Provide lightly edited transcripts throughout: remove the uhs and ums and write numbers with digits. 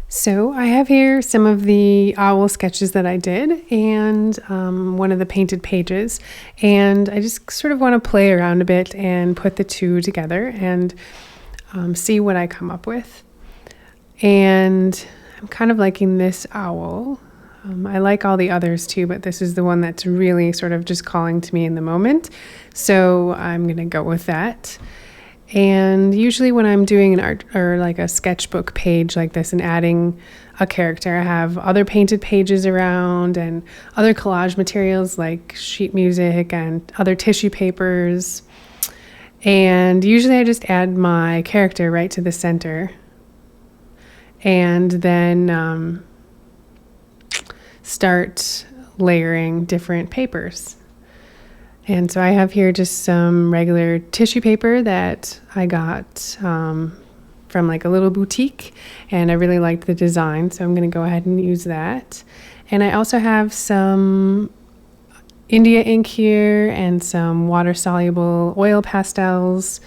So I have here some of the owl sketches that I did and one of the painted pages. And I just sort of want to play around a bit and put the two together and see what I come up with. And I'm kind of liking this owl. I like all the others too, but this is the one that's really sort of just calling to me in the moment. So I'm going to go with that. And usually when I'm doing an art or like a sketchbook page like this and adding a character, I have other painted pages around and other collage materials like sheet music and other tissue papers. And usually I just add my character right to the center and then start layering different papers. And so I have here just some regular tissue paper that I got from like a little boutique, and I really liked the design, so I'm going to go ahead and use that. And I also have some India ink here and some water-soluble oil pastels,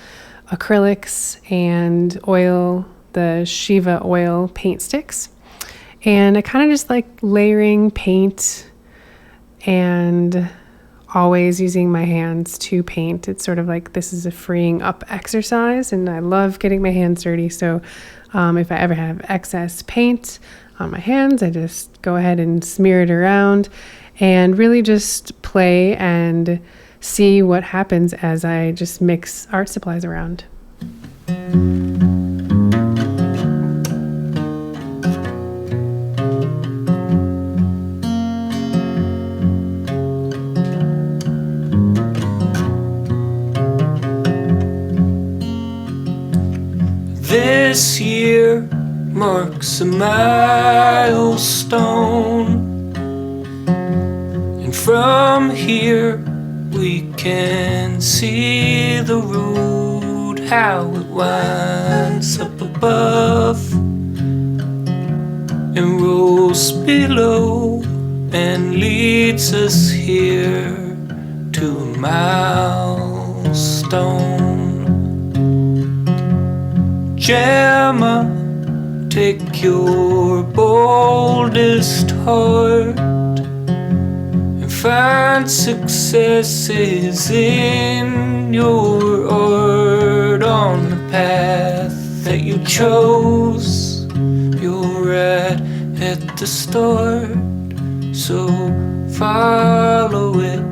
acrylics, and oil, the Shiva oil paint sticks. And I kind of just like layering paint and always using my hands to paint. It's sort of like this is a freeing up exercise, and I love getting my hands dirty. So if I ever have excess paint on my hands, I just go ahead and smear it around and really just play and see what happens as I just mix art supplies around. This year marks a milestone, and from here we can see the road, how it winds up above and rolls below and leads us here to a milestone. Gemma, take your boldest heart and find successes in your art on the path that you chose. You're right at the start, so follow it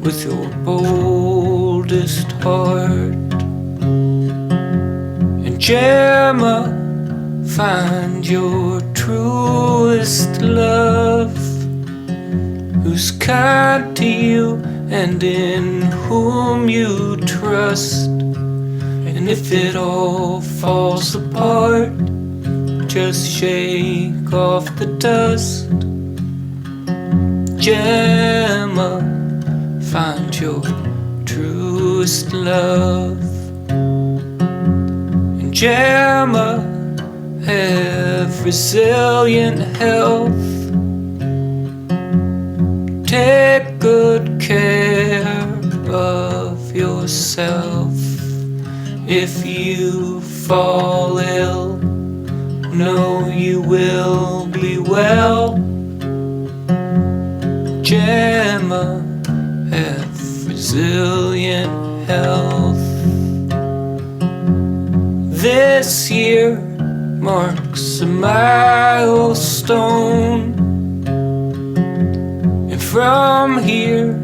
with your boldest heart. Gemma, find your truest love, who's kind to you and in whom you trust. And if it all falls apart, just shake off the dust. Gemma, find your truest love. Gemma, have resilient health. Take good care of yourself. If you fall ill, know you will be well. Gemma, have resilient health. This year marks a milestone, and from here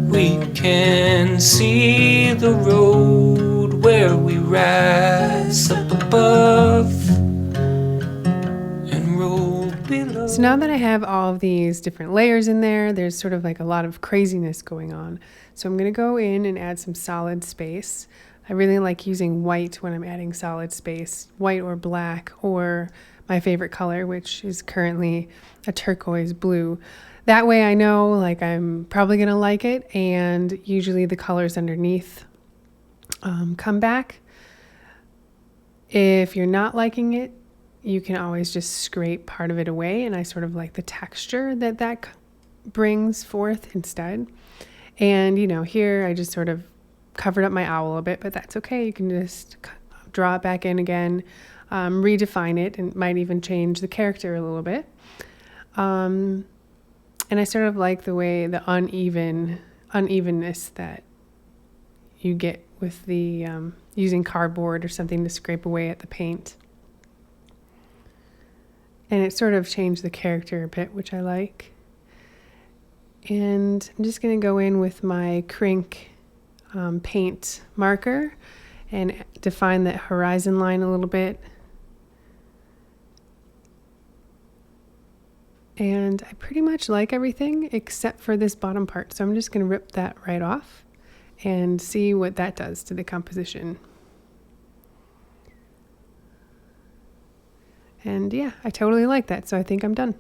we can see the road where we rise up above and roll below. So now that I have all of these different layers in there, there's sort of like a lot of craziness going on. So I'm going to go in and add some solid space. I really like using white when I'm adding solid space, white or black, or my favorite color, which is currently a turquoise blue. That way I know like I'm probably going to like it, and usually the colors underneath come back. If you're not liking it, you can always just scrape part of it away, and I sort of like the texture that brings forth instead. And here I just sort of covered up my owl a bit, but that's okay. You can just draw it back in again. redefine it, and might even change the character a little bit. And I sort of like the way the unevenness that you get with the using cardboard or something to scrape away at the paint. And it sort of changed the character a bit, which I like. And I'm just going to go in with my Crink paint marker and define that horizon line a little bit. And I pretty much like everything except for this bottom part. So I'm just going to rip that right off and see what that does to the composition. And yeah, I totally like that. So I think I'm done.